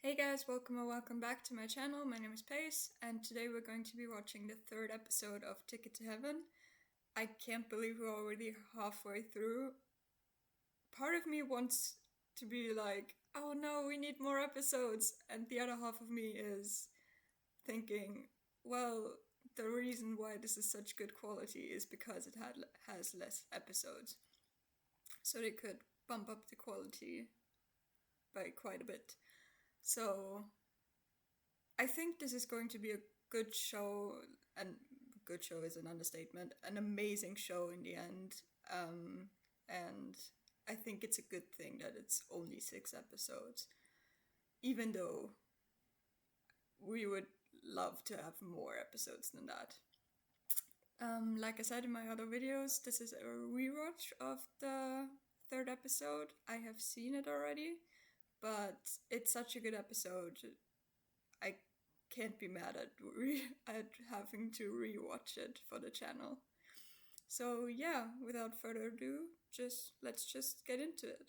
Hey guys, welcome or welcome back to my channel. My name is Pace, and today we're going to be watching the third episode of Ticket to Heaven. I can't believe we're already halfway through. Part of me wants to be like, oh no, we need more episodes, and the other half of me is thinking, well, the reason why this is such good quality is because it has less episodes. So they could bump up the quality by quite a bit. So I think this is going to be a good show, and good show is an understatement, an amazing show in the end. And I think it's a good thing that it's only 6 episodes, even though we would love to have more episodes than that. Like I said in my other videos, this is a rewatch of the third episode. I have seen it already, but it's such a good episode. I can't be mad at having to rewatch it for the channel. So yeah, without further ado, let's just get into it.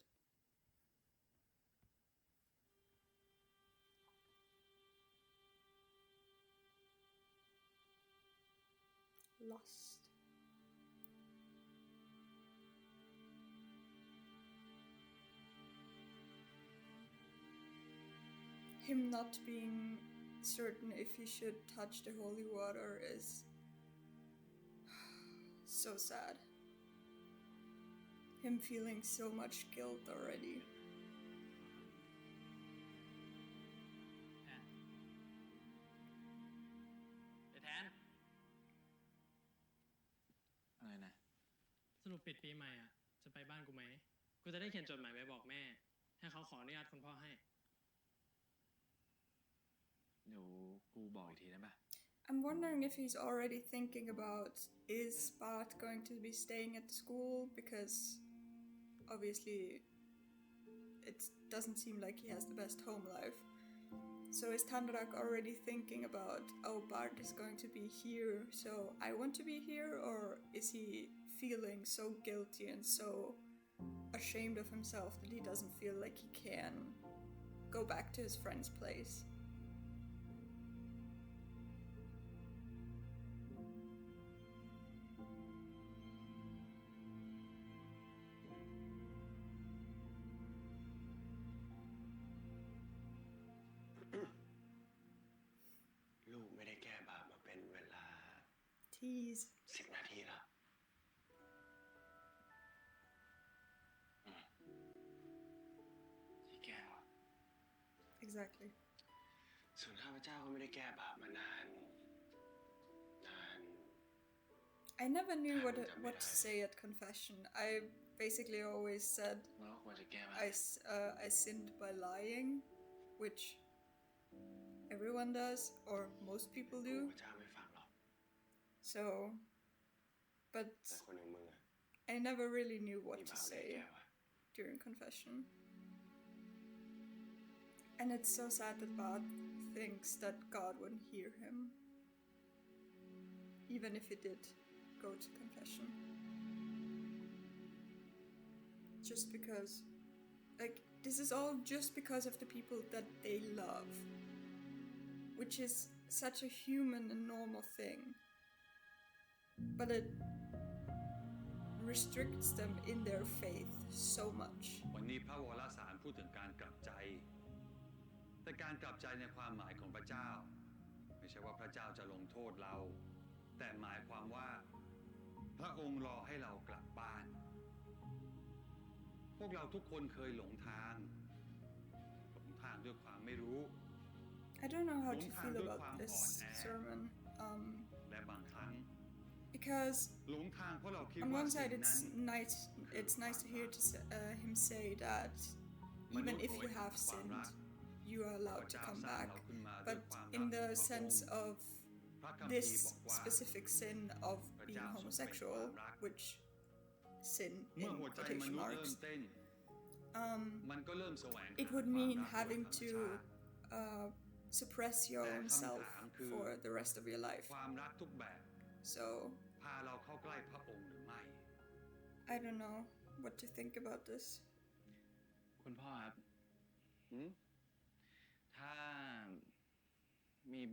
Lost. Him not being certain if he should touch the holy water is so sad. Him feeling so much guilt already. ไอ้แทน อะไรนะ สรุปปิดปีใหม่อ่ะจะไปบ้านกูไหมกูจะได้เขียนจดหมายไปบอกแม่ให้เขาขออนุญาตคุณพ่อให้ เดี๋ยวกูบอกอีกทีได้ปะ I'm wondering if he's already thinking about, is Bart going to be staying at the school, because obviously it doesn't seem like he has the best home life. So is Tandrak already thinking about, oh, Bart is going to be here, so I want to be here? Or is he feeling so guilty and so ashamed of himself that he doesn't feel like he can go back to his friend's place? ลูกไม่ได้แก้บาปมาเป็นเวลา Tease. 10 นาทีแล้วที่แก้วะ Exactly. ส่วนข้าพเจ้าก็ไม่ได้แก้บาปมานาน I never knew what to say at confession. I basically always said เราควรจะแก้บาป I sinned by lying, which everyone does, or most people ข้า do. พเจ้าไม่ฟังหรอก So, แต่ but คนอย่างมึงอะ I never really knew มี what to บาปได้ say แก้วะ during confession. And it's so sad that Bart thinks that God wouldn't hear him, even if he did go to confession. Just because, like, this is all just because of the people that they love, which is such a human and normal thing. But it restricts them in their faith so much. วันนี้พระวรสารพูดถึงการกลับใจ แต่การกลับใจในความหมายของพระเจ้า ไม่ใช่ว่าพระเจ้าจะลงโทษเรา แต่หมายความว่าพระองค์รอให้เรากลับบ้าน พวกเราทุกคนเคยหลงทางด้วยความไม่รู้ I don't know how to feel about this sermon, และบางครั้ง because หลงทางเพราะเราคิด on ว่า one สิ่ side งนั้น it's nice to hear him say that even if you have sinned, you are allowed to come back. But in the sense of this specific sin of being homosexual, which sin เมื่อ in หัวใจม quotation นุษย์เริ่ม marks, เต้น มันก็เริ่มแสวงหา it would ความ mean รักโดย having ธรรม to ชาติ suppress your own self แต่คำถามคือ for the rest of your life. ความรักทุกแบบ So พาเราเข้าใกล้พระองค์หรือไม่ I don't know what to think about this. คุณพ่อครับ ถ้า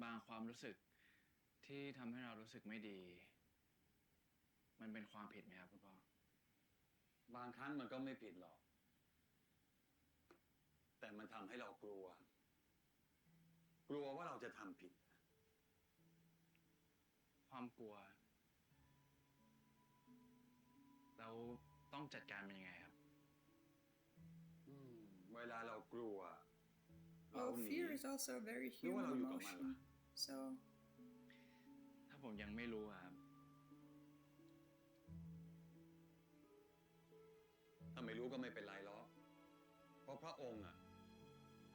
บางความรู้สึกที่ทำให้เรารู้สึกไม่ดี มันเป็นความผิดไหมครับคุณพ่อบ างครั้งมันก็ไม่ผิดหรอก แต่มันทำให้เรากลัว กลัวว่าเราจะทำผิด ความกลัวเราต้องจัดการมันยังไงครับ เวลาเรากลัว เรา Well, หนี fear is also a very หรือว่า human เราอยู่กับมัน emotion. ล่ะ So, ถ้าผมยังไม่รู้อะครับ ถ้าไม่รู้ก็ไม่เป็นไรหรอก เพราะพระองค์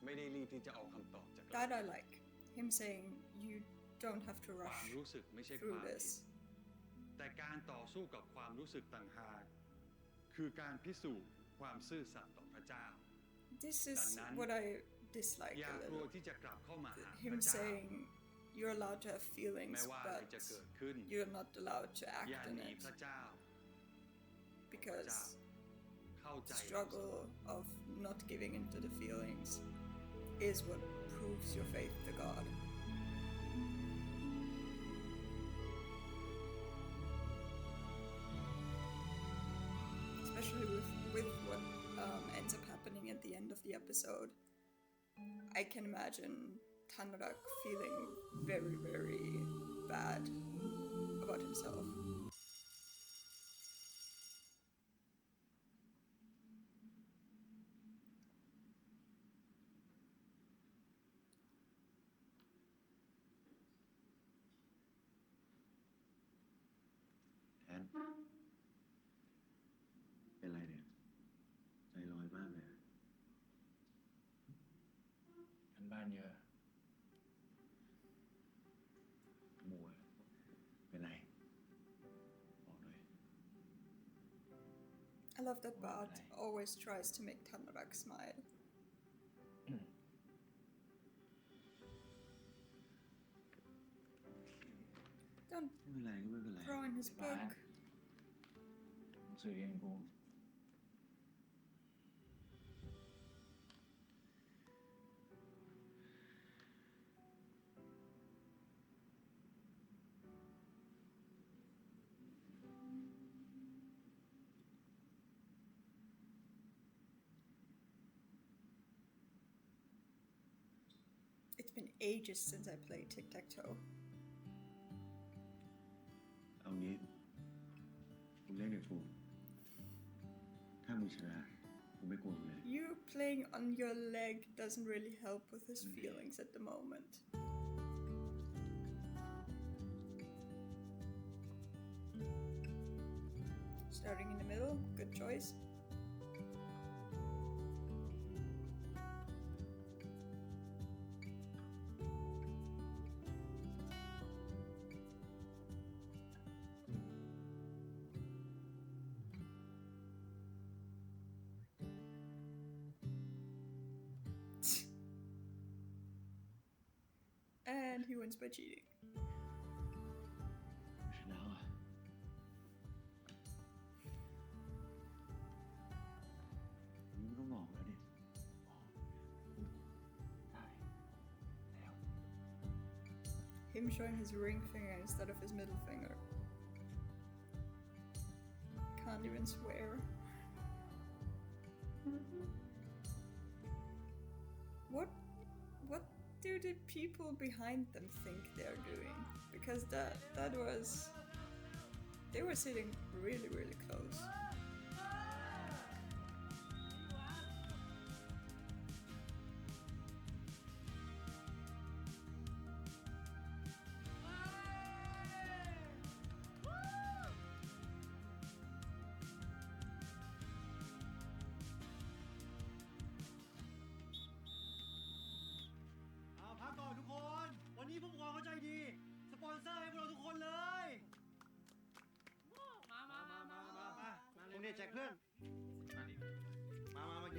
ไม่ได้รีบที่จะเอาคำตอบจากเรา that I like. Him saying, you don't have to ควา rush มรู้สึกไม่ใช่ค through วามผิด this. แต่การต่อสู้กับความรู้สึกต่างหากคือการพิสูจน์ความซื่อสัตย์ต่อพระเจ้า This is ดังนั้น what I dislike อย่า a กลัว little. ที่จะกลับเข้ามาหาพ Him ระเจ้า saying, you're allowed to have แม้ feelings, ว่าอะไร but จะเกิดขึ้น you're not allowed to อย่า act ห in นี it. พระเจ้า Because เข้าใจ the struggle of not giving into the feelings is what proves your faith to God. Especially with what ends up happening at the end of the episode. I can imagine Tanarak feeling very, very bad about himself. And เป็นไรเนี่ย ใจลอยมากเลยอะ กันบ้านเยอะ หมูอะเป็นไร บอกหน่อย I love that Bart always tries to make Tanarak smile. Don't ไม่เป็นไรก็ไม่เป็นไร throw in his book. หนังสือเองกู It's been ages since I played tic-tac-toe. เอางี้มึงเล่นกับกูถ้ามึงชนะกูไม่กลัวมึงเลย You playing on your leg doesn't really help with his feelings at the moment. Starting in the middle, good choice. And he wins by cheating. ชนะว่ะมึงไม่ต้องบอกแล้วดิได้แล้ว Him showing his ring finger instead of his middle finger. Can't even swear. What do the people behind them think they're doing? Because that was, they were sitting really, really close.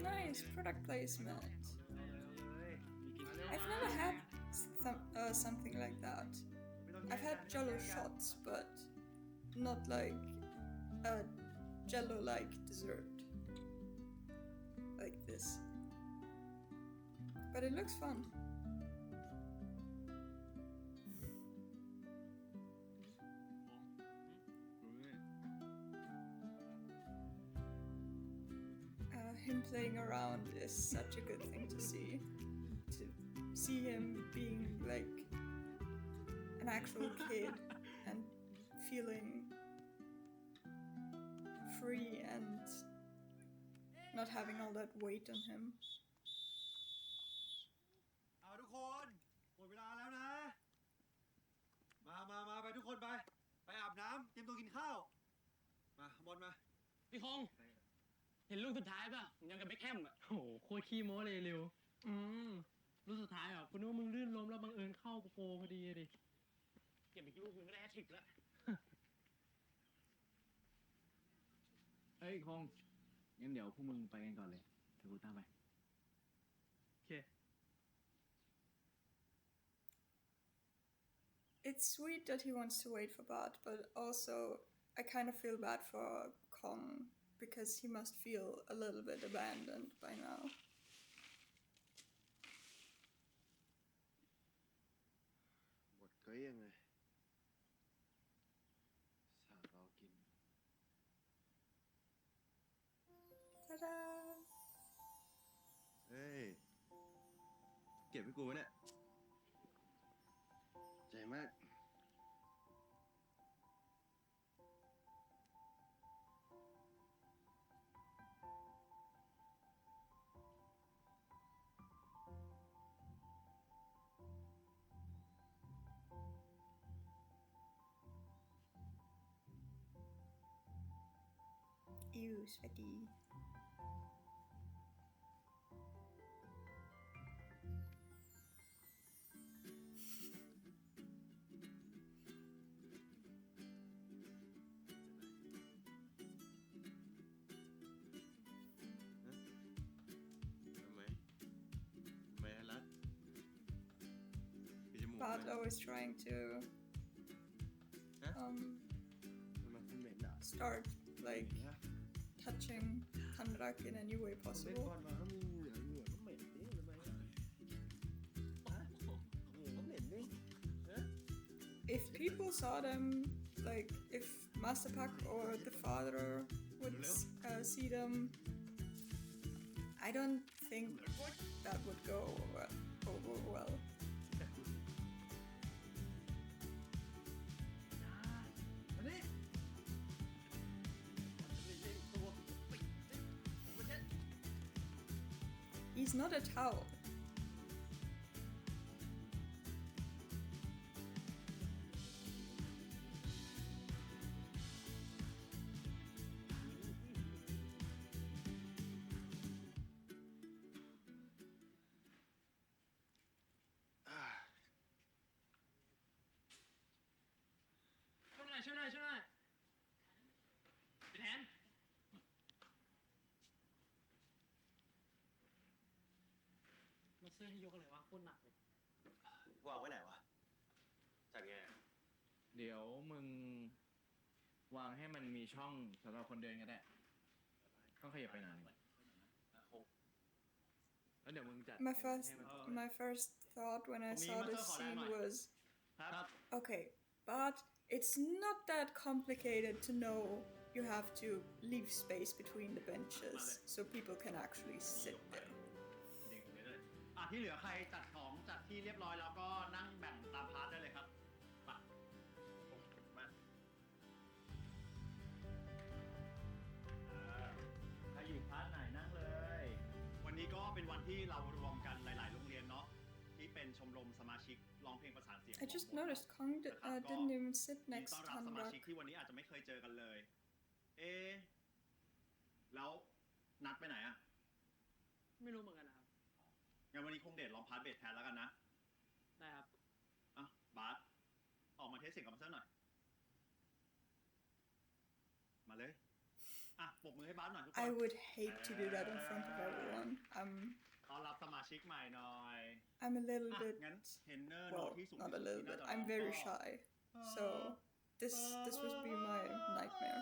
Nice product placement. I've never had something like that. I've had Jello shots, but not like a Jello-like dessert like this. But it looks fun. him playing around is such a good thing to see. To see him being like an actual kid and feeling free and not having all that weight on him. เอาทุกคนหมดเวลาแล้วนะ มาไปทุกคนไปอาบน้ำเตรียมตัวกินข้าว มาบอลมา พี่คง เห็นลูกสุดท้ายป่ะยังกับเบคแฮมอ่ะโอ้โหโคตรขี้โม้เลยเร็วลูกสุดท้ายอ่ะคุณนึกว่ามึงลื่นล้มแล้วบังเอิญเข้าโกพอดีดิเก็บอีกลูกมึงก็ได้แฮตทริกแล้ว เฮ้ยคงงั้นเดี๋ยวพวกมึงไปกันก่อนเลยเดี๋ยวกูตามไป โอเค It's sweet that he wants to wait for Bart, but also I kind of feel bad for Kong because he must feel a little bit abandoned by now. หมดเกลี้ยงเลยสั่งรอกิน Ta-da! เฮ้ย เก็บให้กูไว้เนี่ย ใจมาก Ew, sweaty. Bart always trying to start like touching Kanrak in any way possible. If people saw them, like if Master Pak or the father would see them, I don't think that would go over well. He's not a towel.ช่วยหน่อยพี่แทนมาเสื้อให้ยกอะไรวะโคตรหนักเลย วางไว้ไหนวะ จัดไง เดี๋ยวมึงวางให้มันมีช่องสำหรับคนเดินก็ได้ต้องขยับไปหน่อยแล้วเดี๋ยวมึงจัด My first thought when I saw this scene was, okay, but it's not that complicated to know you have to leave space between the benches so people can actually sit there. ที่เหลือใครจัดของจัดที่เรียบร้อยแล้วก็นั่งแบ่งตามพาร์ทได้เลยครับมาใครอยู่พาร์ทไหนนั่งเลย วันนี้ก็เป็นวันที่เรารวมกันหลายๆโรงเรียนเนาะที่เป็นชมรมสมาชิกร้องเพลงประสานเสียง I just noticed Kong didn't even sit next ต้อน to รับสมาชิก Kanrak. ที่วันนี้อาจจะไม่เคยเจอกันเลยแล้วนัดไปไหนอะ ไม่รู้เหมือนกันนะครับ งั้นวันนี้คงเดทลองพาร์ทเบสแทนแล้วกันนะ ได้ครับ อ่ะบาสออกมาเทสเสียงกับมาเซอร์หน่อย มาเลยอ่ะปรบมือให้บาสหน่อยทุกคน I would hate to do that in front of everyone. ต้อนรับสมาชิกใหม่หน่อย I'm a little อ่ะ bit, งั้นเทรนเนอร์โน้ well, ตที่สูง not ที่ a สุด little ที่น่า bit. จะ I'm ร้อง very ก็ shy, so this would be my nightmare.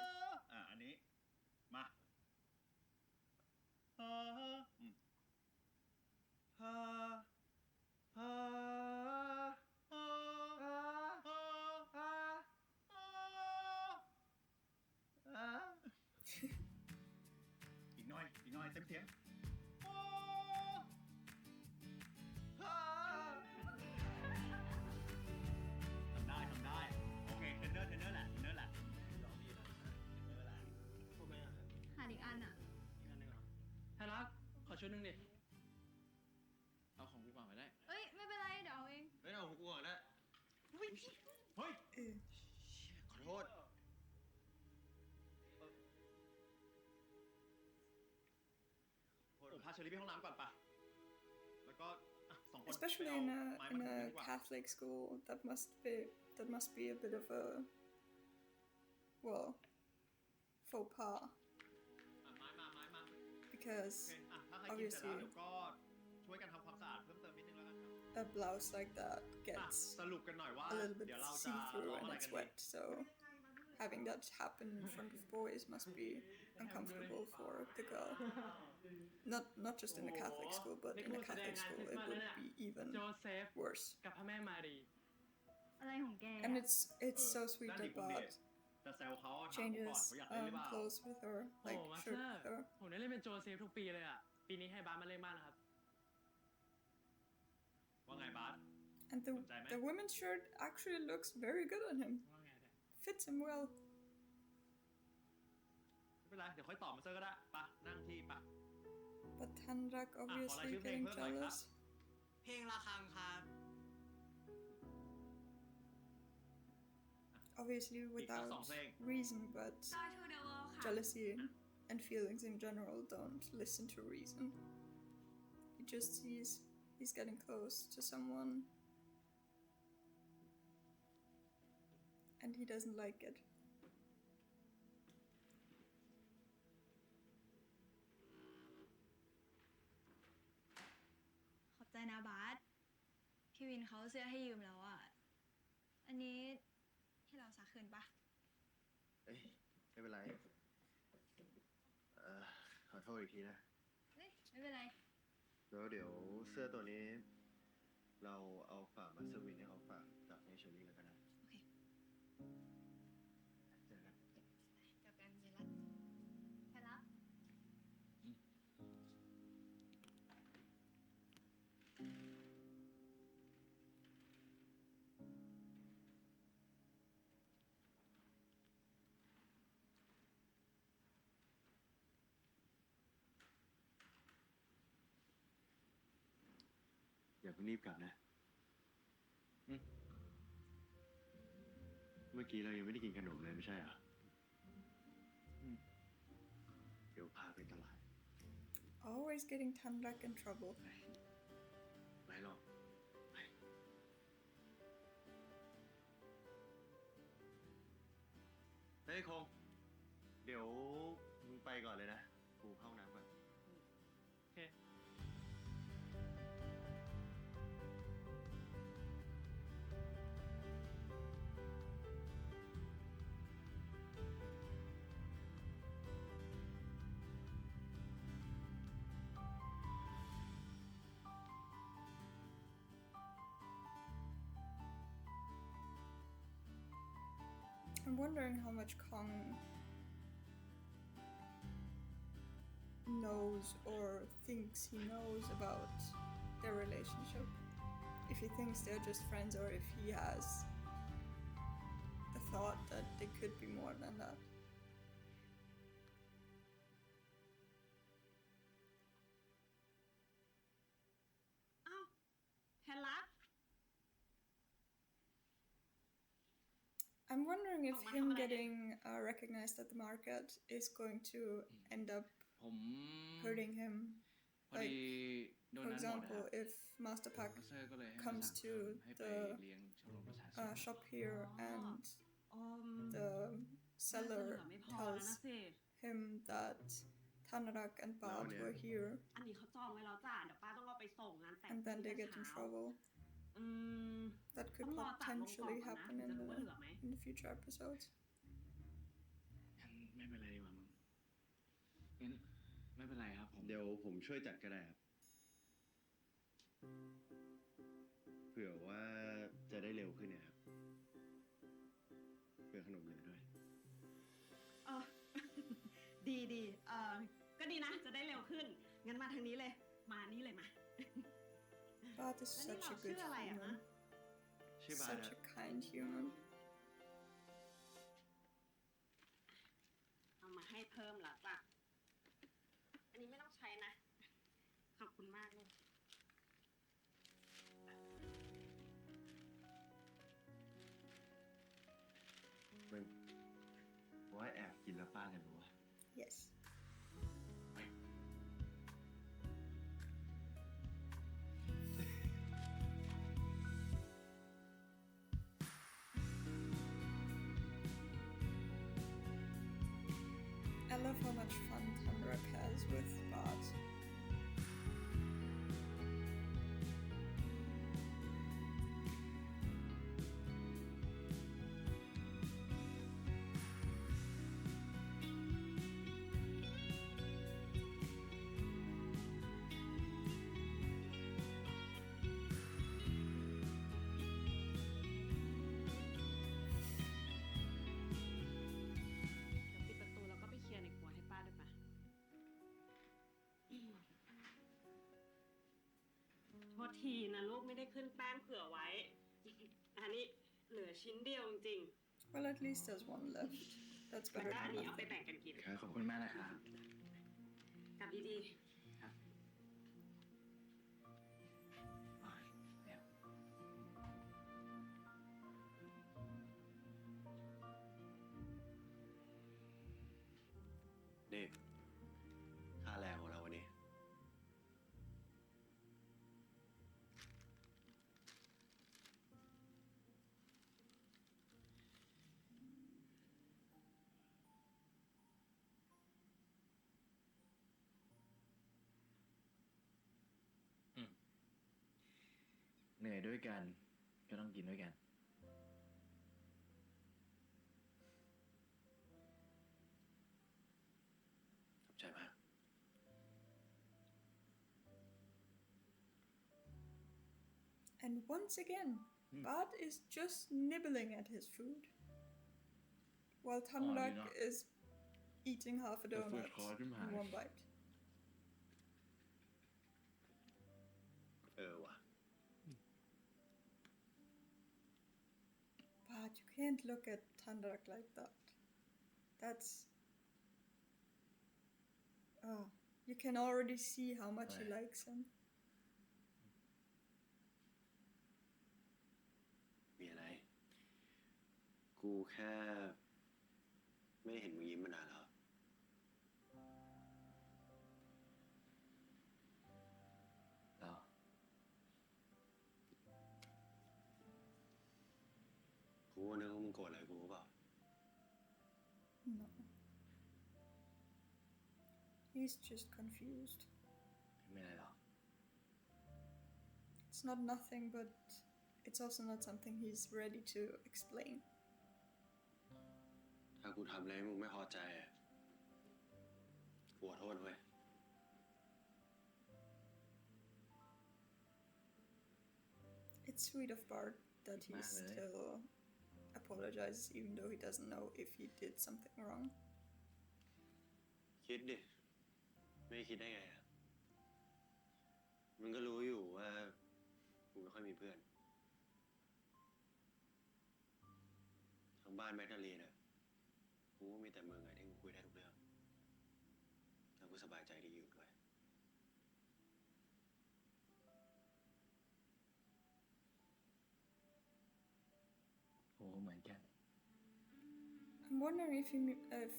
อันนี้มาอีกหน่อย เต็มเสียงโอ้ทำได้โอเคเทรนเนอร์แหละร้องดีนะเทรนเนอร์แหละพูดไหมอ่ะ ขาดอีกอันอ่ะ อีกอันหนึงเหรอ ไทยรักขอชุดหนึงดิ เอาของกูก่อนไปได้ เอ้ย ไม่เป็นไร เดี๋ยวเอาเอง เฮ้ยเอาของกูก่อนได้ เฮ้ย เออ ขอโทษ โอ้พาเชอรี่ไปห้องน้ำก่อนปะแล้วก็อ่ะสองคน especially ไป in เอา a ไม้ in มา a ดีกว่า Catholic school that must be a bit of a well faux pas อ่ะไม้มา because โอเคอ่ะถ้าใครกินเสร็จแล้ว obviously เดี๋ยวก็ช่วยกันทำความสะอาดเพิ่มเติมนิดนึงแล้วกันครับ a blouse like that อ่ะ gets สรุปกันหน่อยว่า a little bit เดี๋ยวเราจะ see ร้ through อง and อะไร it's กันดี wet, so having that happen in front of boys must be uncomfortable for the girl. Not just in a Catholic school, but in a Catholic school it would be even โจเซฟ worse. กับพระแม่มารี อะไรของแก And it's so sweet ด้าน that นี้คุณเด Bart ชจะแซวเขาถามเขาก่อน changes เขาอยากเล่นหรือเปล่า clothes with her, โอ้ like มาส shirt เตอ with ร์ her. ผมได้เล่นเป็นโจเซฟทุกปีเลยอ่ะ ปีนี้ให้บาสมาเล่นบ้างนะครับ ว่าไงบาส And the Same, eh? the women's shirt actually looks very good on him. ว่าไงเนี่ย Fits him well. ไม่เป็นไรเดี๋ยวค่อยตอบมาเซอร์ก็ได้ปะนั่งที่ปะ But Tanrak obviouslyชื่อเพลง getting เพิ่มหน่อยครับ jealous. เพลงระฆังครับ Obviously อีกสัก without สองเพลง reason, but Star to the World ค่ะ jealousy and feelings in general don't listen to reason. He just sees he's getting close to someone and he doesn't like it. ขอบใจนะบาสพี่วินเขาเสื้อให้ยืมแล้วอ่ะ อันนี้ที่เราซักคืนปะ เอ้ยไม่เป็นไร ขอโทษอีกทีนะ เฮ้ย ไม่เป็นไร แล้วเดี๋ยวเสื้อตัวนี้ เราเอาฝากมาสวินให้เขาฝากจากให้เชอรี่แล้วกันนะ โอเค เจอกัน เจอกันเยลัดไปละ อย่าเพิ่งรีบกลับนะ เมื่อกี้เรายังไม่ได้กินขนมเลยไม่ใช่เหรอเดี๋ยวพาไปตลาด Always getting Tanrak in trouble. ไม่หรอกไปเฮ้ยคง เดี๋ยวมึงไปก่อนเลยนะ กูเข้าห้องน้ำก่อน โอเค I'm wondering how much Kong knows or thinks he knows about their relationship. If he thinks they're just friends or if he has a thought that they could be more than that. อ้าวแทนรัก I'm wondering if Oh, him Muhammad Ali. getting recognized at the market is going to end up ผม hurting him. พอดีโดน For นั้นหมดนะ example, if Master Pack มาสเตอร์ก็เลยให้มา comes สั่ง to ให้ไป the เลี้ยงชมรมประชาชน shop here and อ๋อ the น่าจะเหลื seller อไม่พอแล้ว tells นะสิ him that Tanarak and Bart yeah. were here อันนี้เขาจองไว้แล้วจ้ะเดี๋ยวป้าต้องเอาไปส่งงานแต่ง and then they พรุ่ get ง in นี้เช้า trouble. อืม That ต้ could องรอตัดลงก่อน potentially ก่อนนะ happen ถึงจะรู้ว่าเหลือไหม in the future episodes. งั้นไม่เป็นไรดีกว่ามึงงั้นไม่เป็นไรครับผม เดี๋ยวผมช่วยจัดก็ได้ครับ เผื่อว่าจะได้เร็วขึ้นเนี่ยครับ เผื่อขนมเหลือด้วย เออ ดีดีก็ ก็ดีนะ จะได้เร็วขึ้น งั้นมาทางนี้เลย มานี่เลยมา Bart is แล้วนี่ such เรา a ชื่ good ออะไรอะ human. ฮะ ชื่อบาส Such a kind human. เอามาให้เพิ่มแล้วจ้ะ อันนี้ไม่ต้องใช้นะ ขอบคุณมากเลย มึงว่าแอบกินแล้วป้าจะรู้ว่า Yes. I love how much fun Tanrak has with Bart.เดี๋ยวปิดประตูแล้วก็ไปเคลียร์ในครัวให้ป้าด้วยปะโทษทีนะลูกไม่ได้ขึ้นแป้งเผื่อไว้ อันนี้เหลือชิ้นเดียวจริง Well, at least there's one left. That's ๆแล้ว better ก็อัน than นี้เอาไป nothing. แบ่งกันกิน ครับขอบคุณมากนะครับ กลับดี ครับเนี่ย นี่ค่าแรงของเราวันนี้ เหนื่อยด้วยกัน ก็ต้องกินด้วยกัน ขอบใจมาก And once again, Bart is just nibbling at his food, while Tanrak not. is eating half a The food donut called him in high. one bite. ว่ะ But you can't look at Tanrak like that. That's... Oh, you can already see how much he Right. likes him. มีอะไร กูแค่ไม่เห็นมึงยิ้มมานานแล้ว ต่อ กูก็นึกว่ามึงโกรธอะไรกูเปล่า No. He's just confused. ไม่เป็นไรหรอก It's not nothing, but it's also not something he's ready to explain. ถ้ากูทำอะไรให้มึงไม่พอใจอะกูขอโทษเว้ย It's sweet of Bart that he Really? still apologizes, even though he doesn't know if he did something wrong. คิดดิ ไม่คิดได้ไงอะมึงก็รู้อยู่ว่ากูไม่ค่อยมีเพื่อน ทางบ้านแมกดาลีนอะกูก็มีแต่มึงไงที่กูคุยได้ทุกเรื่อง แล้วกูสบายใจดีอยู่ด้วย โอ้เหมือนกัน I'm wondering if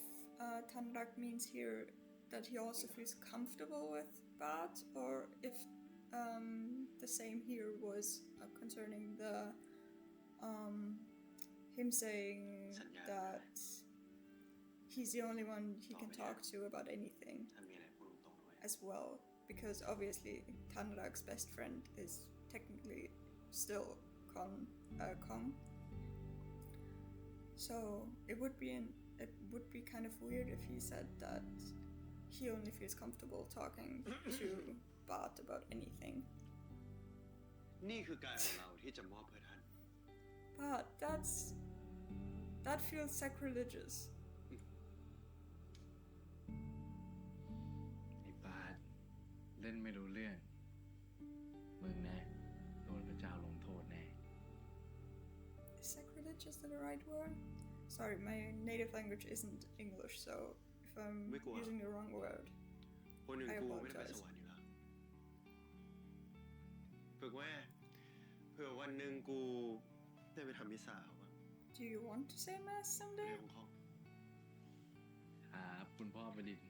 Tanrak means here that he also feels comfortable with Bart, or if the same here was concerning the him saying that he's the only one he can talk to about anything ถ้ามีอะไรพูดตรงๆด้วย as well, because obviously Tanrak's best friend is technically still Kong. So it would be kind of weird if he said that he only feels comfortable talking to Bart about anything. นี่คือการของเราที่จะมอบเพื่อท่าน But that feels sacrilegious. เล่นไม่รู้เรื่องมึงแน่โดนพระเจ้าลงโทษแน่ Is sacrilegious the right word? Sorry, my native language isn't English, so if I'm using the wrong word, คนอื่น I กูไม่ได้ไปส apologize. วรรค์อยู่แล้วฝึกไว้เผื่อวันหนึ่งกูได้ไปทำมิสซาเอาบ้าง Do you want to say mass เรื่ someday? องของ ครับคุณพ่อบดินทร์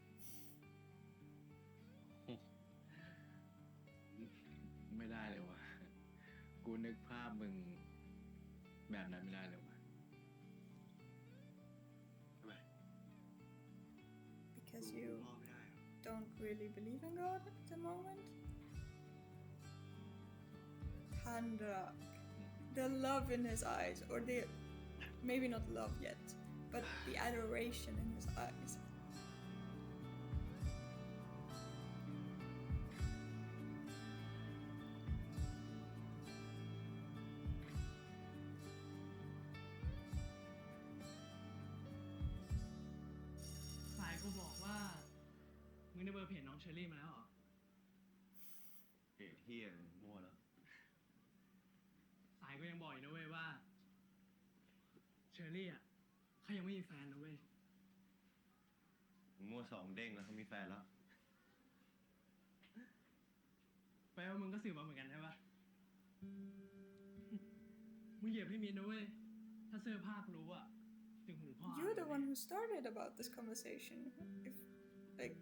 ไม่ได้เลยวะกูนึกภาพมึงแบบนั้นไม่ได้เลยวะ ทำไม Because กู you พ่อไม่ได้เหรอ don't really believe in God at the moment? Tandrak. The love in his eyes, or the maybe not love yet, but the adoration in his eyes. สายกูบอกว่ามึงได้เบอร์เพจน้องเชอรี่มาแล้วเหรอ เพจเฮียมั่วแล้ว สายก็ยังบอกอีกนะเว้ยว่าเชอรี่อ่ะเขายังไม่มีแฟนนะเว้ย มึงมั่วสองเด้งแล้วเขามีแฟนแล้ว แปลว่ามึงก็สืบมาเหมือนกันใช่ปะมึงเหยียบให้มินนะเว้ยถ้าเสื้อผ้ากูรู้อ่ะถึงหูพ่อ You're the one who started about this conversation. If, like,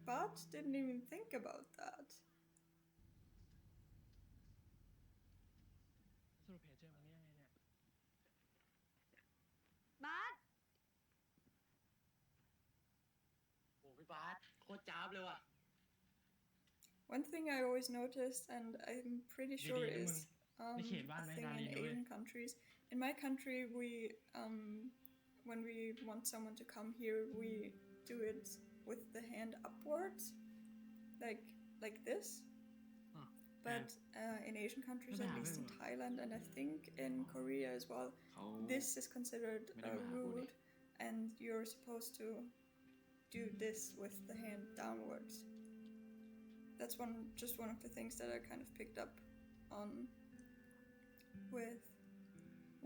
Bart didn't even think about that. สรุปเพจเจอมันได้ยังไงเนี่ย บาส โอ้พี่บาสโคตรจ้าบเลยว่ะ One thing I always noticed, and I'm pretty sure Didi, is a Ni ขียนบ้านไหม thing นา in ลีด้วย Asian countries. In my country, we when we want someone to come here, we do it with the hand upwards, like this. Huh. But in Asian countries, at least in Thailand and I think in Korea as well, เขา this is considered Made him happy. rude, and you're supposed to do this with the hand downwards. That's just one of the things that I kind of picked up on with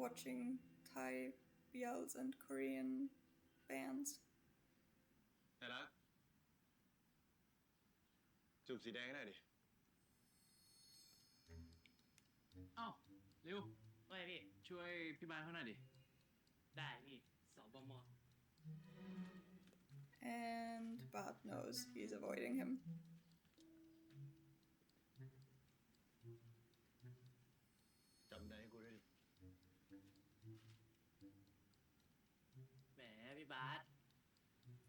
watching Thai BLs and Korean bands. ไอ้รักจูบสีแดงได้ดิ เอ้าเร็ว ว่าไงพี่ ช่วยพี่บาสเขาหน่อยดิ ได้พี่สบม And Bart knows he's avoiding him. จำได้ให้กูด้วยดิ แหมพี่บาส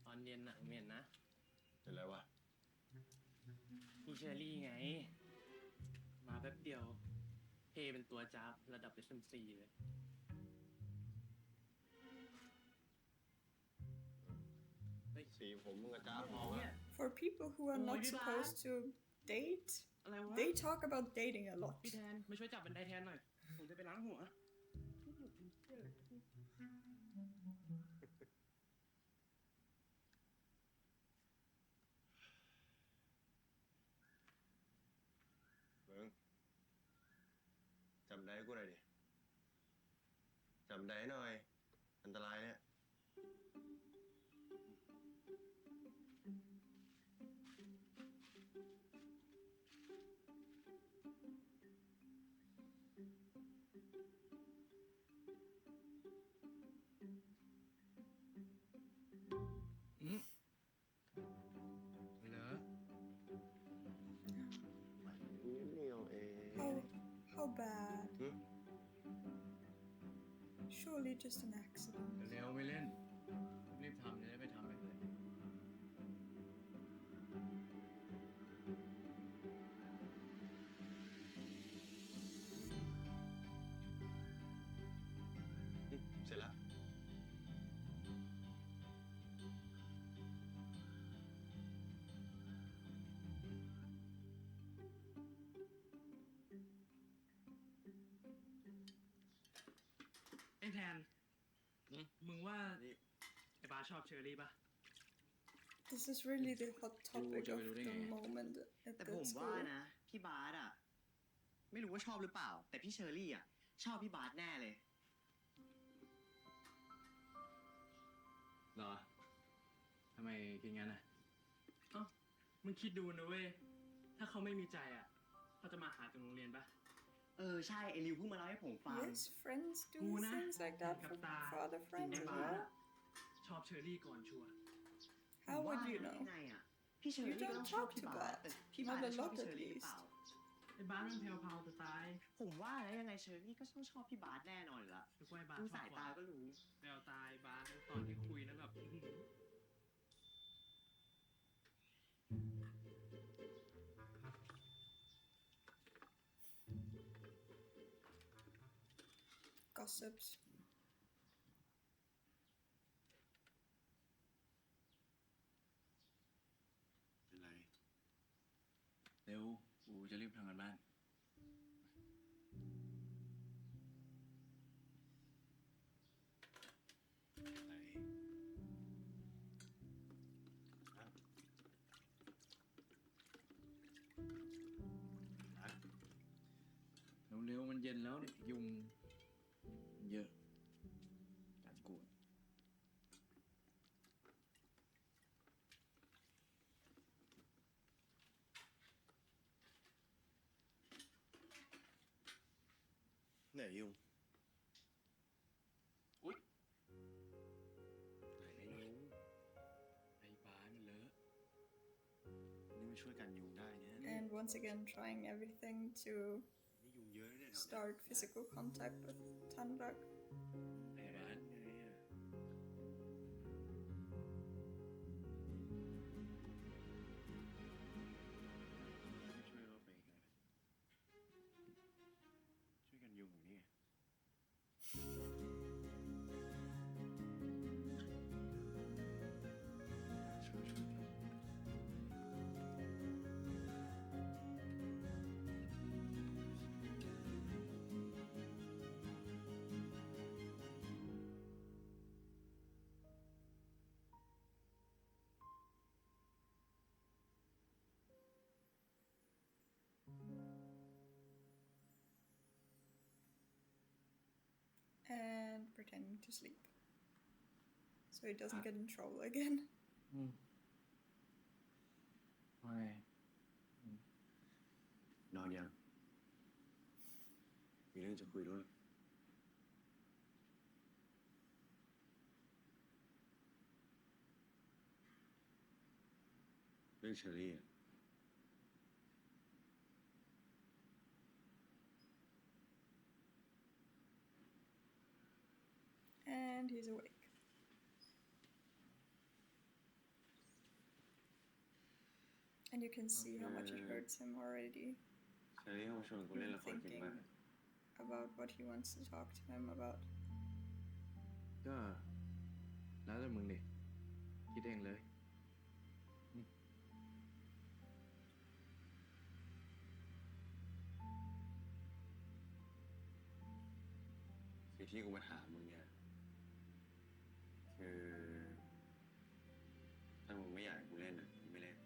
ตอนเย็นหนังเหม็นนะ เป็นไรวะ พี่เชอรี่ไง มาแป๊บเดียวเทเป็นตัวจ้าบระดับ SMC เลย สีผมมึงกระจ้าบพอวะ For people who are not supposed to date, อะไรวะ they talk about dating a lot. พี่แทนมาช่วยจับบันไดแทนหน่อย ผมจะไปล้างหัว มึงจำได้ให้กูหน่อยดิ จำได้ให้หน่อย อันตรายเนี่ย เหรอ นิดเดียวเอง How bad? Hmm? Surely just an accident. เร็วไม่เล่น รีบทำจะได้ไปทำไปเลย เสร็จแล้ว ไอ้แทน หืม มึงว่า นี่ ไอ้บาสชอบเชอรี่ปะ This is really the hot topicจะ of ไปรู้ได้ the ไง moment at แต่ that ผมว่า school. นะพี่บาสอะไม่รู้ว่าชอบหรือเปล่า แต่พี่เชอรี่อะชอบพี่บาสแน่เลย เหรอทำไมคิดงั้นอ่ะ เอ้ามึงคิดดูนะเว้ย ถ้าเขาไม่มีใจอ่ะเขาจะมาหาถึงโรงเรียนปะ ใช่ไอริวเพิ่งมาเล่าให้ผมฟัง Yes, friends do กูนะ things like that กับ for, ตา for other จริง friends ไอ้ as บาส well. อะชอบเชอรี่ก่อนชัวร์ How would you ผมว่า know? ยังไงอะพี่เชอรี่ You ก็ don't ต้องชอบ talk พี่ to บาส Bart. แต่พี่บาส Not a จะชอบ lot พี่เช at อรี่หรือเป least. ล่า ไอ้บาสมันแพรวๆจะตาย ผมว่านะยังไงเชอรี่ก็ต้องชอบพี่บาสแน่นอนอยู่ละ นึกว่าไอ้บาส ดู ชอ สา บ ย ก ตา ว่า ก็รู้ แววตายบาสตอนที่คุยนั้นแบบอื้อหือ Gossips. เป็นไร เร็วกูจะรีบทำงานบ้าน อะไรฮะฮะ เร็วๆมันเย็นแล้วเนี่ยยุงเยอะกัดกู ไหนยุง อุ๊ย ไหนยุง ไอ้บ้านเลอะ นี่มาช่วยกันยุงได้เนี่ย And once again, trying everything to นี่ยุงเยอะนะเนี่ย start physical contact with Tanrak. ไอ้บ้าน ไงอะ ไม่ช่วยเขาไปอีกเลยช่วยกันยุงอยู่นี่ช่วยกัน And pretending to sleep. So he doesn't get in trouble again. ว่าไง นอนยัง มีเรื่องจะคุยด้วย เรื่องเชอรี่อะ And he's awake. And you can see how much it hurts him already. เชอรี่เขามาชวนกูเล่นละครจริง Thinking ป่ะ about what he wants to talk to him about. ก็แล้วแต่มึงดิคิดเองเลย คือที่กูมาถามมึงเนี่ย คือถ้ามึงไม่อยากให้กูเล่นอ่ะกูไม่เล่น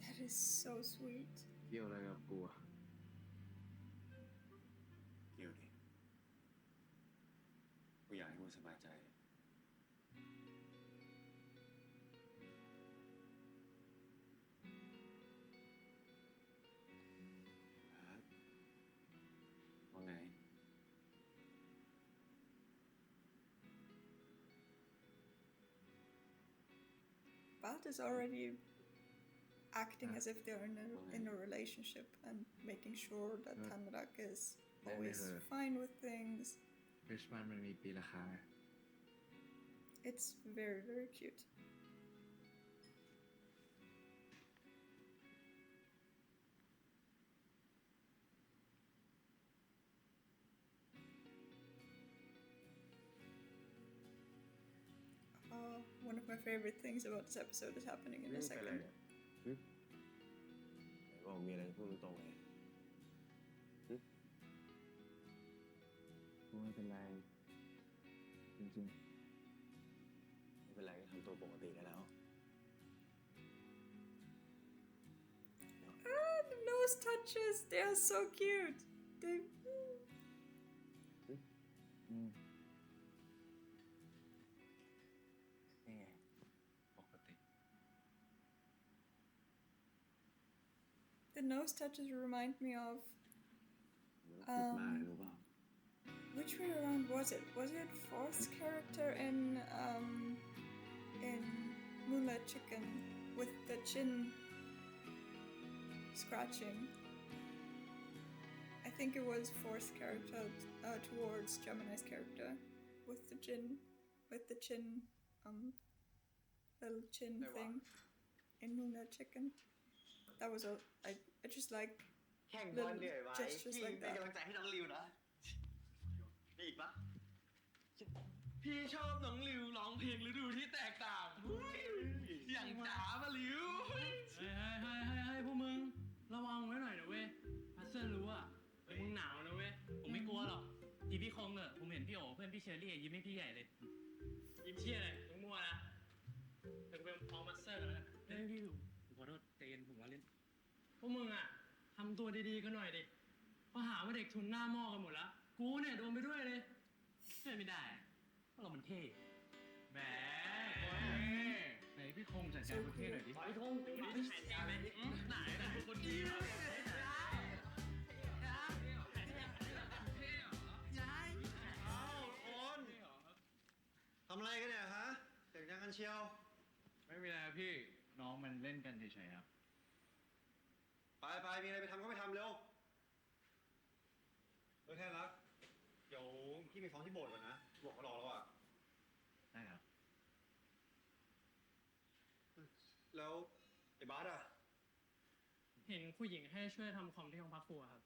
That is so sweet. เกี่ยวอะไรกับกูอะ เกี่ยวดิ กูอยากให้มึงสบายใจ ว่าไง Bart is already acting as if they're in a relationship and making sure that Tanrak is always fine with things. คริสต์มาสมันมีปีละครั้งอะ It's very, very cute. One of my favorite things about this episode is happening in a เป็นไร second. เนี่ยหึไหนบอกมีอะไรพูดตรงๆเลย กูไม่เป็นไรจริง ไม่เป็นไรก็ทำตัวปกติได้แล้ว ๆ nose touches, they are so cute. They... นี่ไงปกติ The nose touches remind me of พูดมารู้เปล่า which way around was it? Was it Forth's character in Moonlight Chicken with the chin scratching? I think it was Forth's character towards Gemini's character with the chin little chin thing in Moonlight Chicken. That was all. I just like แข่งบอลเหนื่อยไหม gestures พี่ like เป็น that. กำลังใจให้น้องริวนะมีอีกปะ พี่ชอบน้องริวร้องเพลงฤดูที่แตกต่างอย่างจ๋าปะริวเฮ้ยพวกมึงระวังไว้หน่อยนะเว้ยพัสเซอร์รู้อ่ะมึงหนาวนะเว้ยผมไม่กลัวหรอกทีพี่คงเนอะผมเห็นพี่โอ๋เพื่อนพี่เชอรี่ยิ้มให้พี่ใหญ่เลยยิ้มเชี่ยเลยมึงมั่วนะเดี๋ยวกูไปฟ้องพัสเซอร์กันแล้วกันเฮ้ยพี่ผมขอโทษใจเย็นผมว่าเล่นพวกมึงอ่ะทำตัวดีๆกันหน่อยดิเพราะหาว่าเด็กทุนหน้าหม้อกันหมดแล้วกูเนี่ยโดนไปด้วยเลยเชื่อไม่ได้เพราะเรามันเท่แหมไหนพี่คงจัดการประเทศหน่อยดิพี่คงดูดิถ่ายจานไหมไหนคนดีเหรอทำอะไรกันเนี่ยฮะเสียงดังกันเชียว ไม่มีอะไรพี่น้องมันเล่นกันเฉยๆครับ ไปมีอะไรไปทำก็ไปทำเร็วแค่รักเดี๋ยวพี่มีฟ้องที่โบสถ์ก่อนนะบอกเขารอแล้วอ่ะ ได้ครับ แล้วไอ้บาสอ่ะ เห็นผู้หญิงให้ช่วยทำคอมที่ห้องพักครัวครับ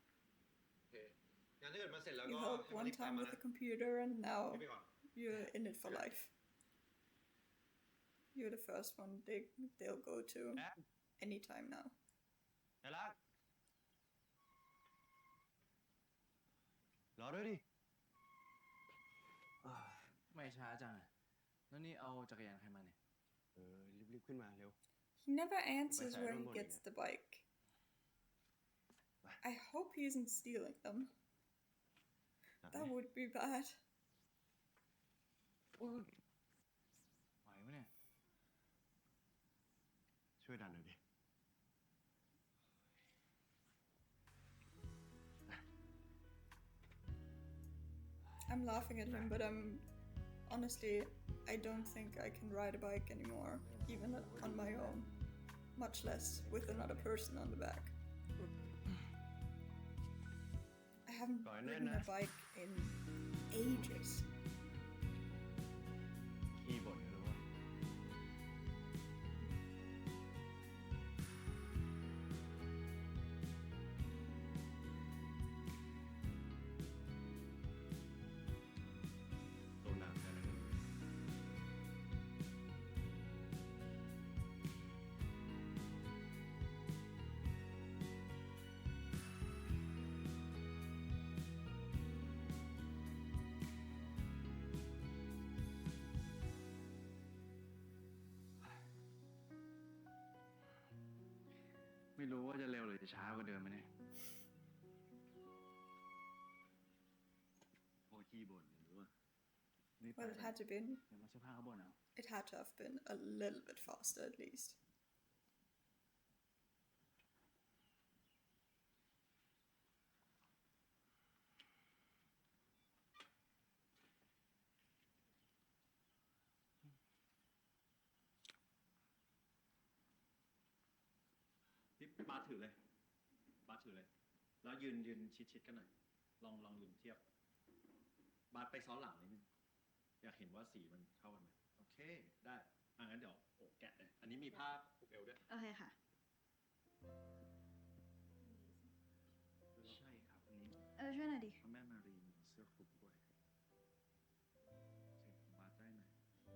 โอเคงั้นถ้าเกิดมันเสร็จแล้ว You ก็ helped ให้มัน one รีบกลับ time มา with นะ the computer and now รีบไปก่อน you're in it for life. You're the first one they'll go to anytime now. ไอ้รักรอด้วยดิ ไม่ช้าจังอ่ะแล้วนี่เอาจักรยานใครมาเนี่ย รีบขึ้นมาเร็ว He never answers where he gets the bike. I hope he isn't stealing them. That would be bad. ไหวไหมเนี่ย ช่วยดันหน่อยดิ I'm laughing at him, but honestly, I don't think I can ride a bike anymore, even on my own, much less with another person on the back. I haven't ridden a bike in ages. ขี้บ่นไม่รู้ว่า โดนหนักกันนะ ไม่รู้ว่าจะเร็วหรือจะช้ากว่าเดิมไหมเนี่ยโอ้ขี้บ่นหรือว่านี่ไป Well, it had to been. เดี๋ยวมาเสื้อผ้าเขาบ่นเอา It had to have been a little bit faster at least. พี่บาสถือเลย แล้วยืนชิดกันหน่อย ลองยืนเทียบ บาสไปซ้อนหลังนิดนึง อยากเห็นว่าสีมันเข้ากันไหมโอเค ได้งั้นเดี๋ยวแกะเลย อันนี้มีผ้าผูกเอวด้วย โอเคค่ะ ใช่ครับอันนี้ ช่วยหน่อยดิ พระแม่มารีมีเสื้อคลุมด้วยโอเคบาสได้ไหม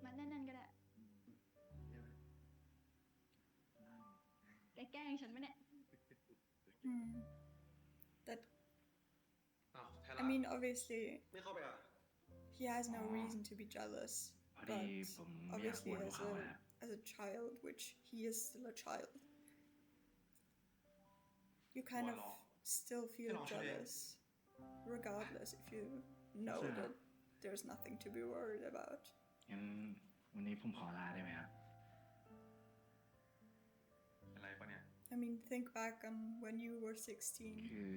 มัดแน่นๆก็ได้ ได้ไหมได้ แกล้งฉันไหมเนี่ย That อ้าวแท I mean, obviously ไม่เข้าไปอ่ะ he has no reason to be jealous, พอดี but ผมไม่อยาก obviously บ่นกับเขาอะ as a child, which he is still a child, you kind of หัวเราะ still feel Hello, Shirley. jealous, regardless if you know Sure. that there's nothing to be worried about. งั้นวันนี้ผมขอลาได้ไหมครับ อะไรปะเนี่ย I mean, think back on when you were 16 คือ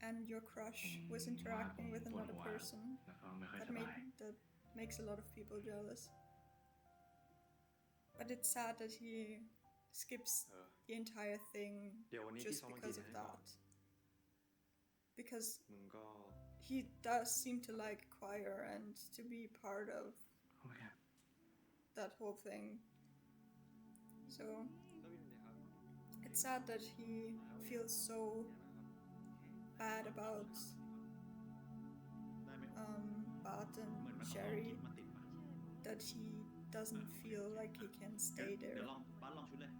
and your crush was ผมว่าผม interacting with ปวด another หัว person. แล้วก็ไม่ค่อย That สบาย that makes a lot of people jealous. But it's sad that he skips the entire thing เดี๋ยววันนี้พี่ just ซ้อมดนตรี because of ให้ก่อน that. Because มึงก็ he does seem to like choir and to be part of โอเคครับ that whole thing. So it's sad that he feels so bad about ได้ไหม Bart เหมือน and มันเอา Sherry มาติดปะ that he doesn't feel like he can เดี๋ยว stay เดี๋ยว there. ลองบ้านลองชุดเลย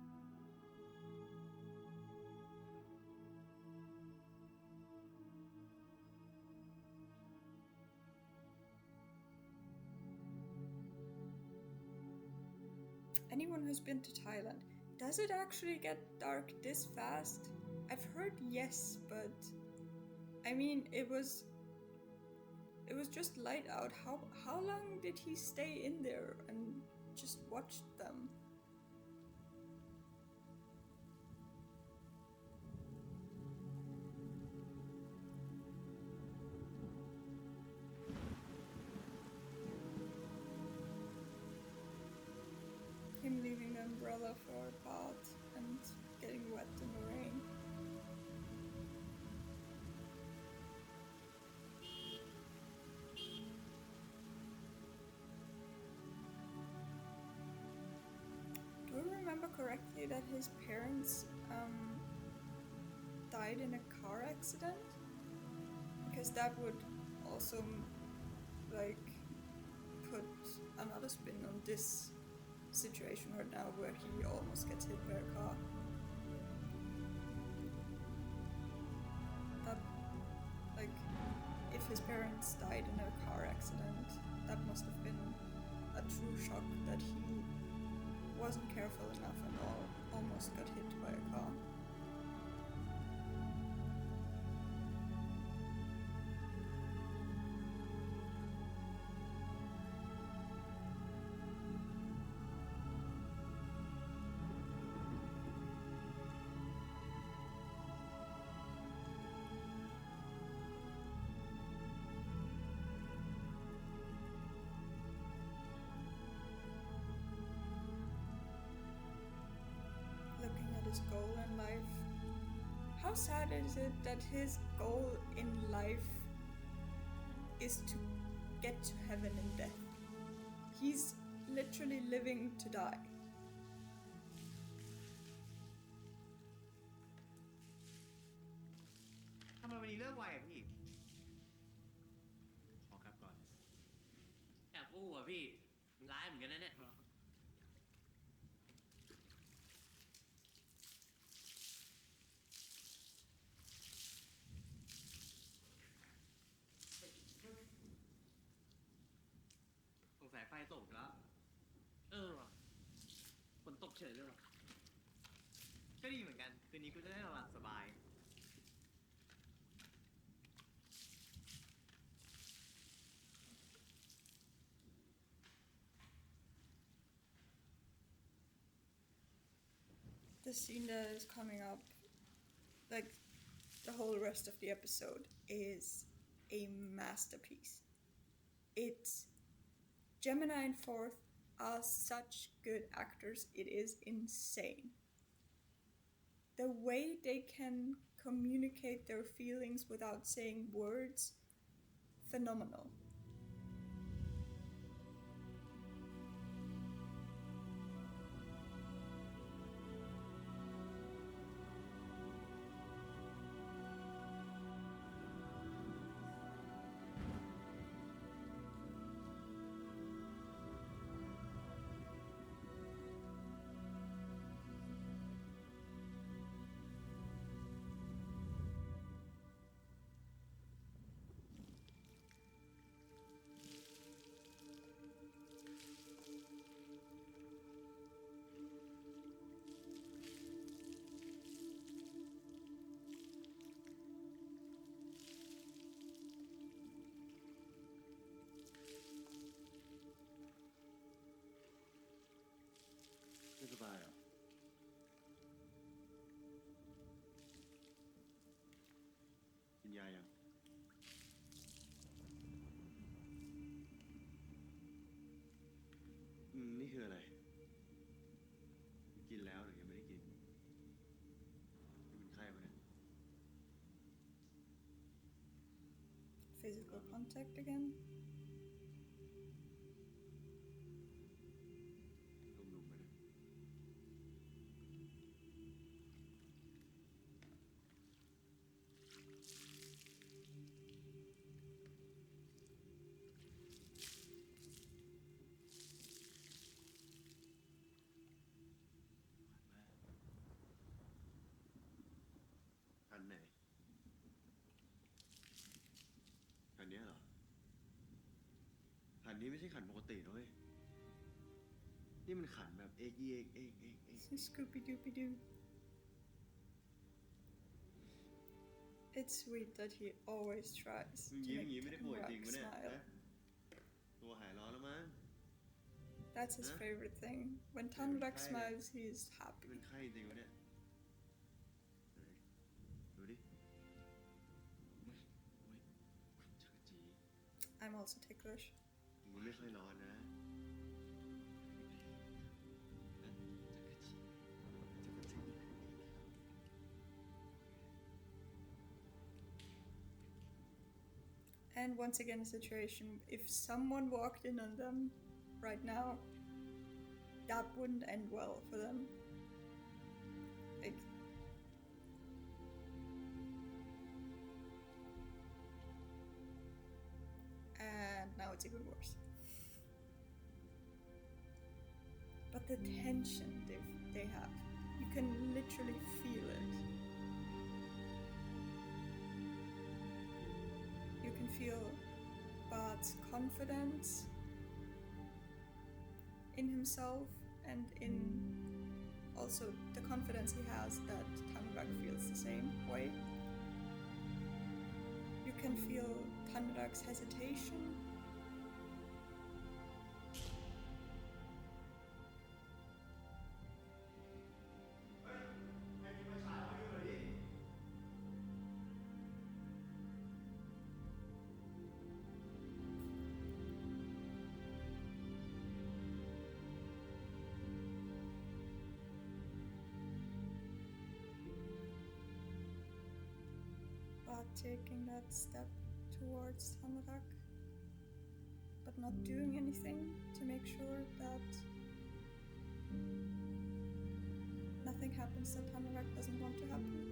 Anyone who's been to Thailand, does it actually get dark this fast? I've heard yes, but I mean it was just light out. How long did he stay in there and just watch them? Him leaving the umbrella for a bath and getting wet in the rain. Do I remember correctly that his parents died in a car accident? Because that would also like put another spin on this situation right now where he almost gets hit by a car. That, like, if his parents died in a car accident, that must have been a true shock that he wasn't careful enough and almost got hit by a car. Looking at his goal in life. How sad is it that his goal in life is to get to heaven in death? He's literally living to die. ทำไมวันนี้เลิกไวอ่ะพี่ ขอกลับก่อน แอบอู้อ่ะพี่มันร้ายเหมือนกันนะเนี่ย สงสัยไฟตกแล้ว เออว่ะฝนตกเฉยเลยว่ะ ก็ดีเหมือนกัน คืนนี้กูจะได้นอนหลับสบาย The scene that is coming up, like the whole rest of the episode, is a masterpiece. It's Gemini and Forth are such good actors, it is insane. The way they can communicate their feelings without saying words, phenomenal. นี่คืออะไรกินแล้วหรือยังไม่ได้กินนี่เป็นไข้ปะเนี่ย Physical contact again. นุ่มๆปะเนี่ยขันไหนขันเนี้ยเหรอขันนี้ไม่ใช่ขันปกตินะเว้ยนี่มันขันแบบเอกเอกเอกเอกเอก Scooby Dooby Doo. It's sweet that he always tries มึง to ยิ้ม make อย่างงี้ไม่ได้ป่วยจริง Tanrak ปะเนี่ย smile. นะตัวหายร้อนแล้วมั้ง That's his Huh? favorite thing. When Tanrak Favorite smiles, he is นี่ happy. มันไข้จริงวะเนี่ยไหนดูดิอุ๊ยจักรจี I'm also ticklish. มึงไม่ค่อยร้อนนะจักรจี And once again, a situation if someone walked in on them right now, that wouldn't end well for them. Like, and now it's even worse. But the tension they have, you can literally feel it. You can feel Bart's confidence in himself and in also the confidence he has that Tanrak feels the same way. You can feel Tanrak's hesitation. Bart taking that step towards Tanrak, but not doing anything to make sure that nothing happens that Tanrak doesn't want to happen.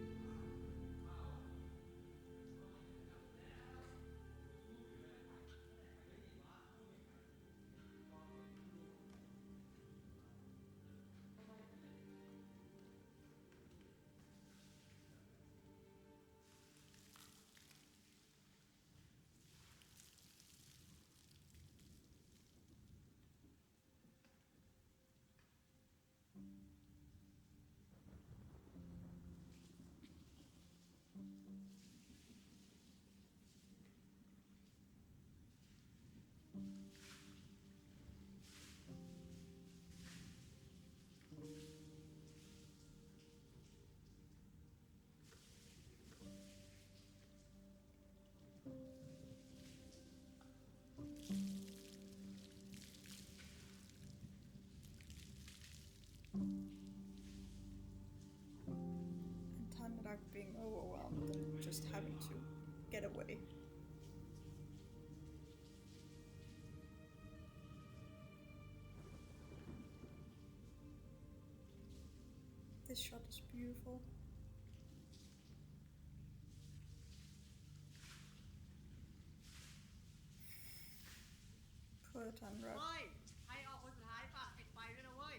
And Tanrak being overwhelmed and just having to get away. This shot is beautiful. Poor Tanrak. เฮ้ยใครออกคนสุดท้ายปะปิดไฟด้วยนะเว้ย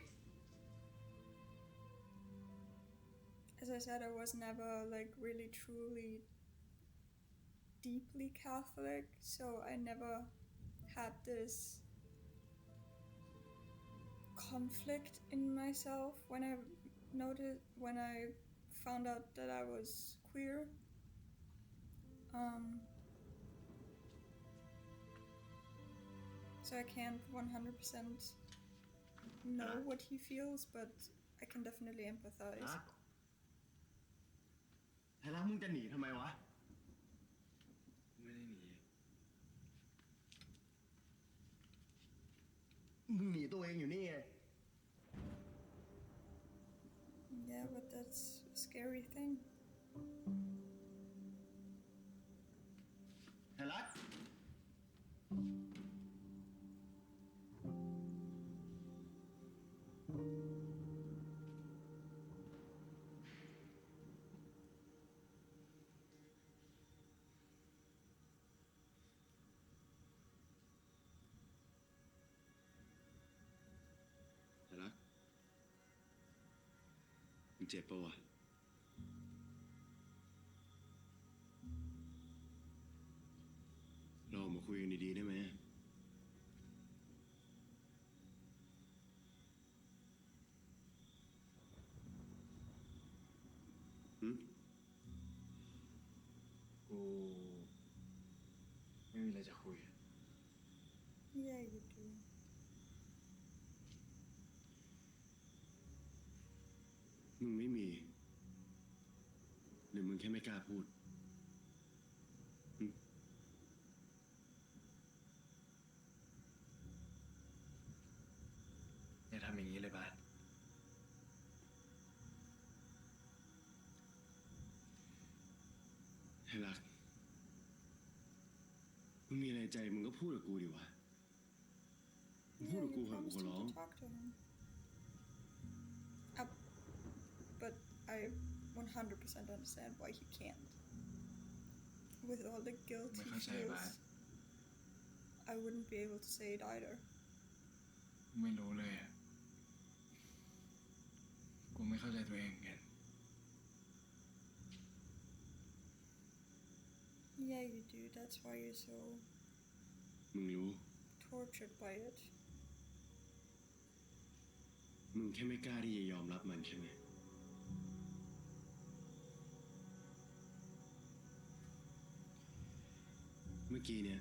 As I said, I was never like really truly deeply Catholic, so I never had this conflict in myself when I found out that I was queer. So I can't 100% know what he feels, but I can definitely empathize. ไทยรัฐมึงจะหนีทำไมวะ ไม่ได้หนี มึงหนีตัวเองอยู่นี่ไง but that's a scary thing. ไทยรัฐไทยรัฐมึงเจ็บปะวะ เราออกมาคุยกันดีๆได้ไหมหืม กูไม่มีอะไรจะคุย Yeah, you do. มึงไม่มี หรือมึงแค่ไม่กล้าพูดหืมอย่าทำอย่างนี้เลยบาสให้รัก มึงมีอะไรใจมึงก็พูดกับกูดิวะ มึงพูด Yeah, กับกู you เหอะกู promised ขอ him ร้อง to talk to him. But I 100% understand why he can't. With all the guilt he ไม่เข้าใจบาส feels, I wouldn't be able to say it either. ไม่รู้เลยอ่ะ กูไม่เข้าใจตัวเองกัน Yeah, you do. That's why you're so มึงรู้ tortured by it. มึงแค่ไม่กล้าที่จะยอมรับมันใช่ไหม เมื่อกี้เนี่ย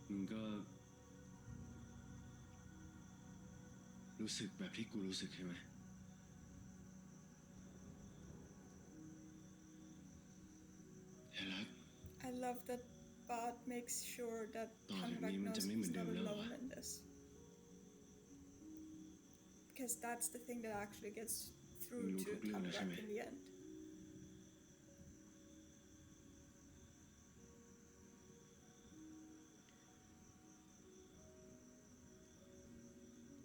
มึงก็รู้สึกแบบที่กูรู้สึกใช่ไหมเฮ้ยรัก I love that Bart makes sure that ต่อจาก Tanrak นี้มัน knows จะไม่เหมือ he's นเดิ not มแล้วเหรอ alone in this. Because that's the thing that actually gets through Mình to luôn thuộc lương là sao Tanrak mày? in the end.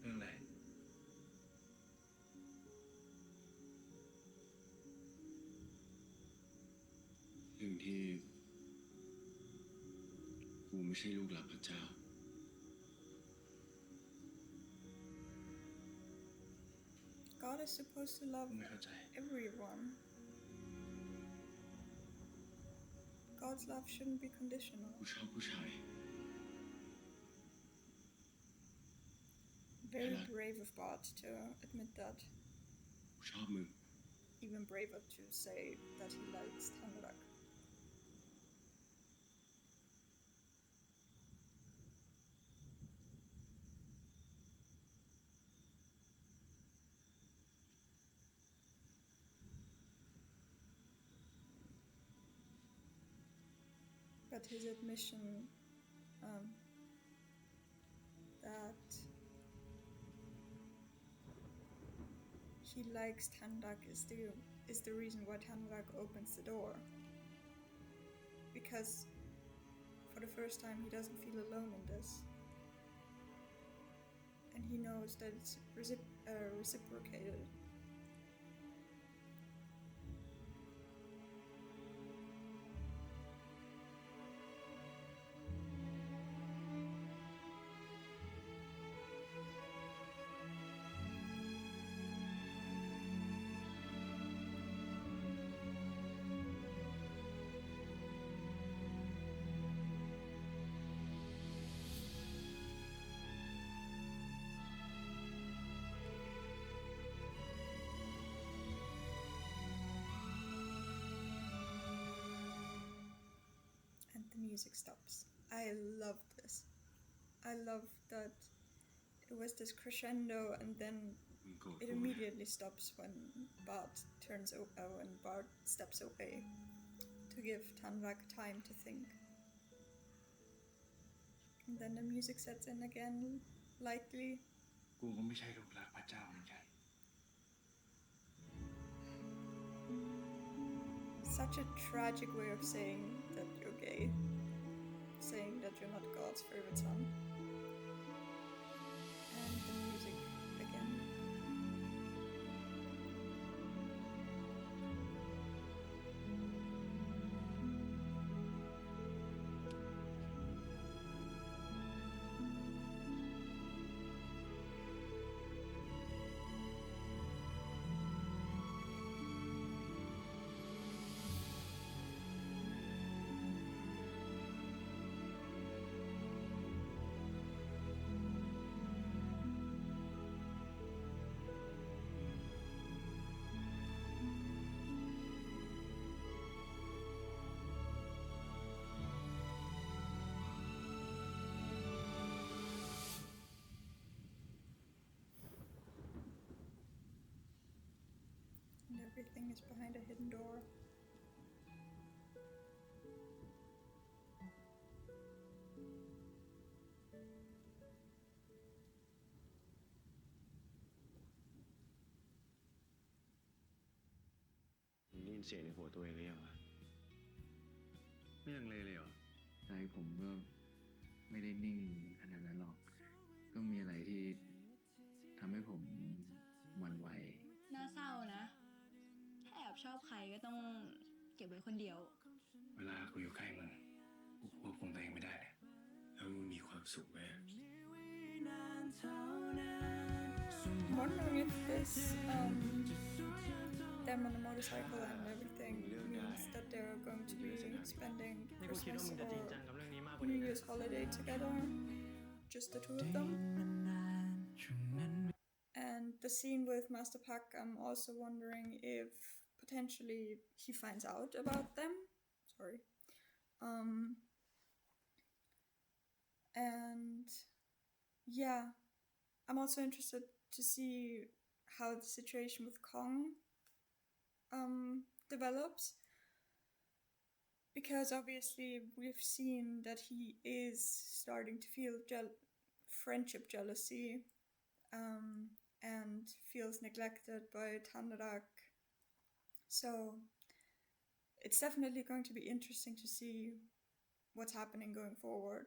เรื่องอะไร เรื่องที่ กูไม่ใช่ลูกหลานพระเจ้า God is supposed to love ไม่เข้าใจ everyone. God's love shouldn't be conditional. กูชอบผู้ชาย Very Ella. brave of Bart to admit that. กูชอบมึง Even braver to say that he likes Tanrak. But his admission that he likes Tanrak is the reason why Tanrak opens the door. Because for the first time he doesn't feel alone in this. And he knows that it's reciprocated. And the music stops. I love this. I love that it was this crescendo and then มึงโกรธ it กูนะ immediately stops when Bart when Bart steps away to give Tanrak time to think. And then the music sets in again, lightly. กูก็ไม่ใช่ลูกหลานพระเจ้าเหมือนกัน Such a tragic way of saying that you're gay. Saying that you're not God's favorite son. And the music again. And everything is behind a hidden door.มึงได้ยินเสียงในหัวตัวเองหรือยังวะ ไม่ลังเลเลยเหรอใจผมก็ไม่ได้นิ่งขนาดนั้นหรอก ก็มีอะไรที่ทำให้ผมหวั่นไหว น่าเศร้านะ ถ้าแอบชอบใครก็ต้องเก็บไว้คนเดียว เวลากูอยู่ใกล้มึงกูควบคุมตัวเองไม่ได้เลยแล้วมึงมีความสุขไหม I'm wondering if this them on the motorcycle and everything means that they're going to be spending นี่กูคิดว่า Christmas มึงจะจริง or จังกับเรื่องนี้มากกว่า New นี้ Year's holiday together, just the two of them. And the scene with Master Pak, I'm also wondering if potentially he finds out about them. Sorry. And yeah, I'm also interested to see how the situation with Kong develops. Because obviously we've seen that he is starting to feel friendship jealousy and feels neglected by Tanrak. So it's definitely going to be interesting to see what's happening going forward.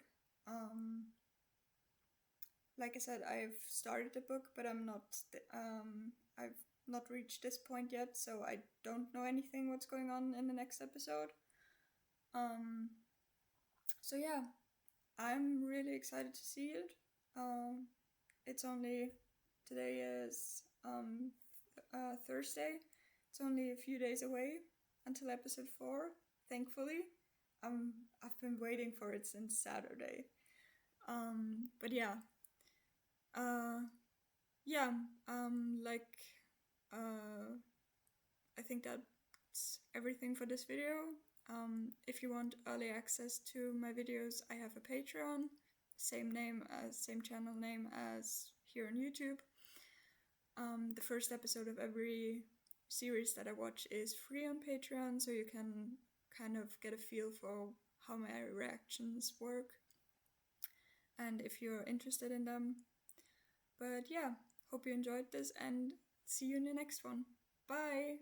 Like I said, I've started the book, but I've not reached this point yet, so I don't know anything what's going on in the next episode. So yeah, I'm really excited to see it. It's only, today is Thursday. It's only a few days away until episode 4, thankfully. I've been waiting for it since Saturday. But yeah. I think that's everything for this video. If you want early access to my videos, I have a Patreon, same channel name as here on YouTube. The first episode of every series that I watch is free on Patreon, so you can kind of get a feel for how my reactions work and if you're interested in them. But yeah, hope you enjoyed this and see you in the next one. Bye!